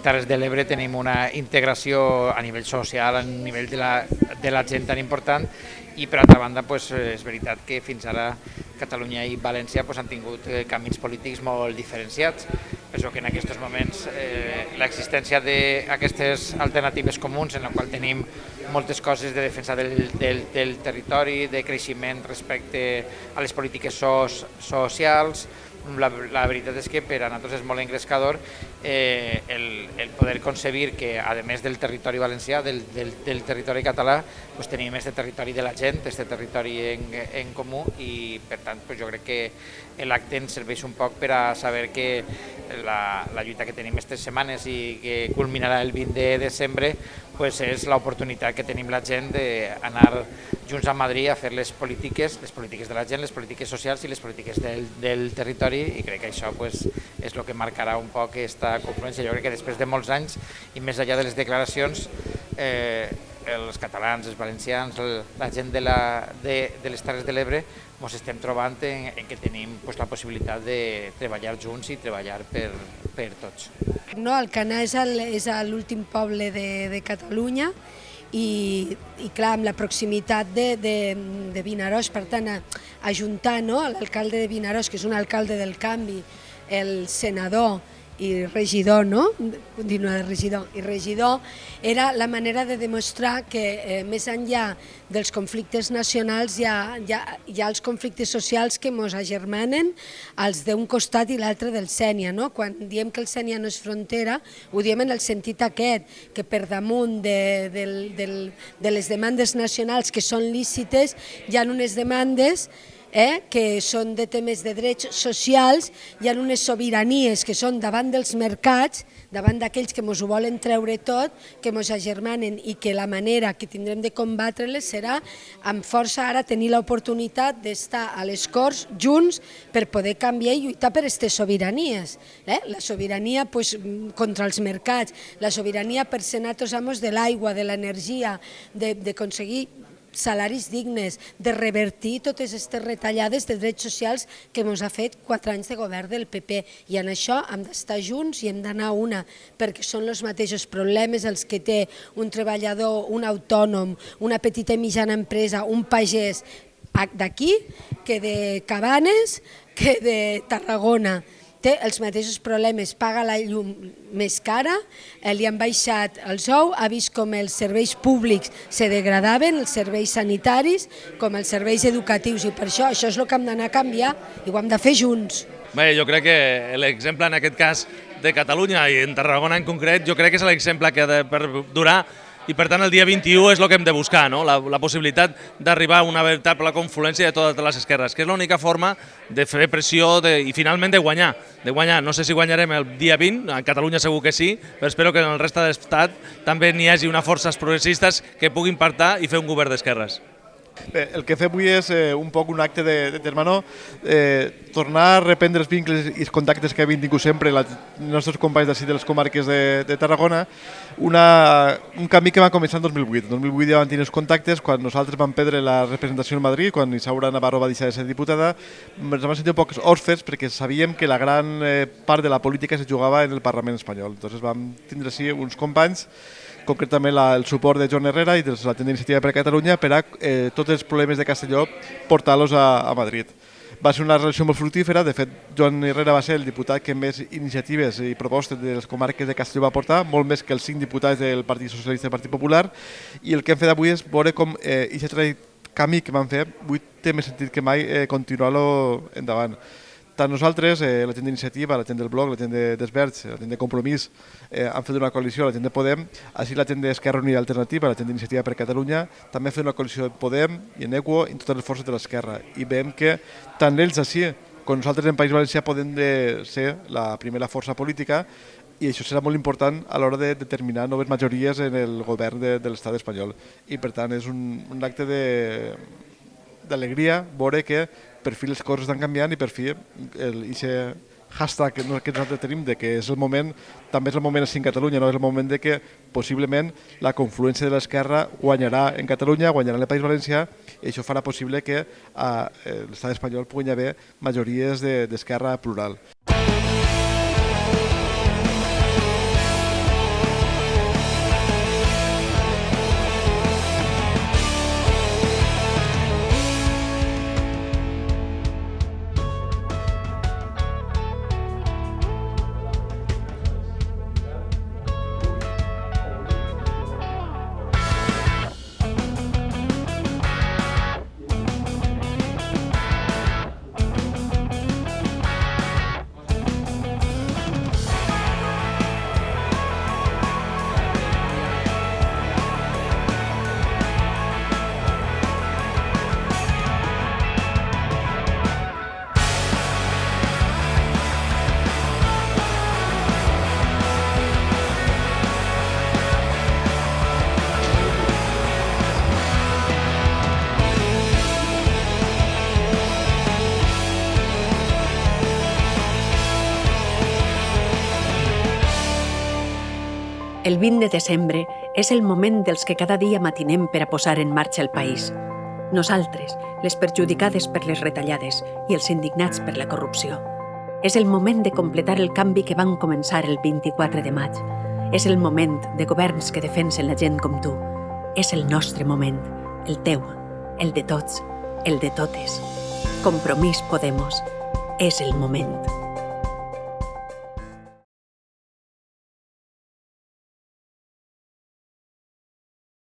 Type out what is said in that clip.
les Terres de l'Ebre tenim una integració a nivell social, a nivell de la gent tan important, i per altra banda és veritat que fins ara Catalunya i València han tingut camins polítics molt diferenciats. Penso que en aquests moments l'existència d'aquestes alternatives comuns en la qual tenim moltes coses de defensa del territori, de creixement respecte a les polítiques socials. La veritat és que per a nosaltres és molt engrescador el poder concebir que, a més del territori valencià, del territori català, tenim aquest territori de la gent, aquest territori en comú, i per tant jo crec que l'acte ens serveix un poc per a saber que la lluita que tenim aquestes setmanes i que culminarà el 20 de desembre és l'oportunitat que tenim la gent d'anar junts a Madrid a fer les polítiques de la gent, les polítiques socials i les polítiques del territori, i crec que això és el que marcarà un poc aquesta confluència. Jo crec que després de molts anys i més enllà de les declaracions, els catalans, els valencians, la gent de les Terres de l'Ebre ens estem trobant en que tenim la possibilitat de treballar junts i treballar per tots. Alcanar és l'últim poble de Catalunya i clar, amb la proximitat de Vinaròs, per tant, ajuntar l'alcalde de Vinaròs, que és un alcalde del canvi, el senador i regidor, continua de regidor, i regidor, era la manera de demostrar que més enllà dels conflictes nacionals hi ha els conflictes socials que ens agermanen, els d'un costat i l'altre del Sénia. Quan diem que el Sénia no és frontera, ho diem en el sentit aquest, que per damunt de les demandes nacionals que són lícites, hi ha unes demandes que són de temes de drets socials, hi ha unes sobiranies que són davant dels mercats, davant d'aquells que ens ho volen treure tot, que ens agermanen, i que la manera que tindrem de combatre-les serà amb força ara tenir l'oportunitat d'estar a les Corts junts per poder canviar i lluitar per aquestes sobiranies. La sobirania contra els mercats, la sobirania per ser nosaltres amos de l'aigua, de l'energia, d'aconseguir salaris dignes, de revertir totes aquestes retallades de drets socials que ens ha fet 4 anys de govern del PP. I en això hem d'estar junts i hem d'anar a una, perquè són els mateixos problemes els que té un treballador, un autònom, una petita i mitjana empresa, un pagès d'aquí, que de Cabanes, que de Tarragona. Té els mateixos problemes, paga la llum més cara, li han baixat el sou, ha vist com els serveis públics se degradaven, els serveis sanitaris, com els serveis educatius, i per això és el que hem d'anar a canviar i ho hem de fer junts. Bé, jo crec que l'exemple en aquest cas de Catalunya i en Tarragona en concret, jo crec que és l'exemple que ha de perdurar, i per tant el dia 21 és el que hem de buscar, la possibilitat d'arribar a una veritable confluència de totes les esquerres, que és l'única forma de fer pressió i finalment de guanyar. No sé si guanyarem el dia 20, a Catalunya segur que sí, però espero que en el reste de l'Estat també n'hi hagi unes forces progressistes que puguin pactar i fer un govern d'esquerres. Bé, el que fem avui és un poc un acte de germanor, tornar a reprendre els vincles i els contactes que hem tingut sempre els nostres companys d'ací de les comarques de Tarragona, un camí que va començar en 2008. En 2008 ja vam tenir els contactes, quan nosaltres vam perdre la representació en Madrid, quan Isaura Navarro va deixar de ser diputada, ens vam sentir un poc orfes perquè sabíem que la gran part de la política se jugava en el Parlament espanyol. Llavors vam tindre així uns companys, concretament el suport de Joan Herrera i de la Iniciativa per Catalunya, per a tots els problemes de Castelló portar-los a Madrid. Va ser una relació molt fructífera. De fet, Joan Herrera va ser el diputat que més iniciatives i propostes de les comarques de Castelló va portar, molt més que els 5 diputats del Partit Socialista i del Partit Popular, i el que hem fet avui és veure com aquest camí que vam fer avui té més sentit que mai continuar-lo endavant. Tant nosaltres, la gent d'Iniciativa, la gent del Bloc, la gent d'Esverds, la gent de Compromís, han fet una coalició, la gent de Podem, així la gent d'Esquerra Unida Alternativa, la gent d'Iniciativa per Catalunya, també ha fet una coalició de Podem i en Equo i en totes les forces de l'esquerra. I veiem que tant ells així com nosaltres en País Valencià podem ser la primera força política, i això serà molt important a l'hora de determinar noves majories en el govern de l'estat espanyol. I per tant és un acte d'alegria veure que per fi les coses estan canviant i per fi aquest hashtag que nosaltres tenim de que és el moment, també és el moment així en Catalunya, és el moment de que possiblement la confluència de l'esquerra guanyarà en Catalunya, guanyarà en el País Valencià, i això farà possible que a l'estat espanyol puguin haver majories d'esquerra plural. El 20 de desembre és el moment dels que cada dia matinem per a posar en marxa el país. Nosaltres, les perjudicades per les retallades i els indignats per la corrupció. És el moment de completar el canvi que van començar el 24 de maig. És el moment de governs que defensen la gent com tu. És el nostre moment, el teu, el de tots, el de totes. Compromís Podemos. És el moment.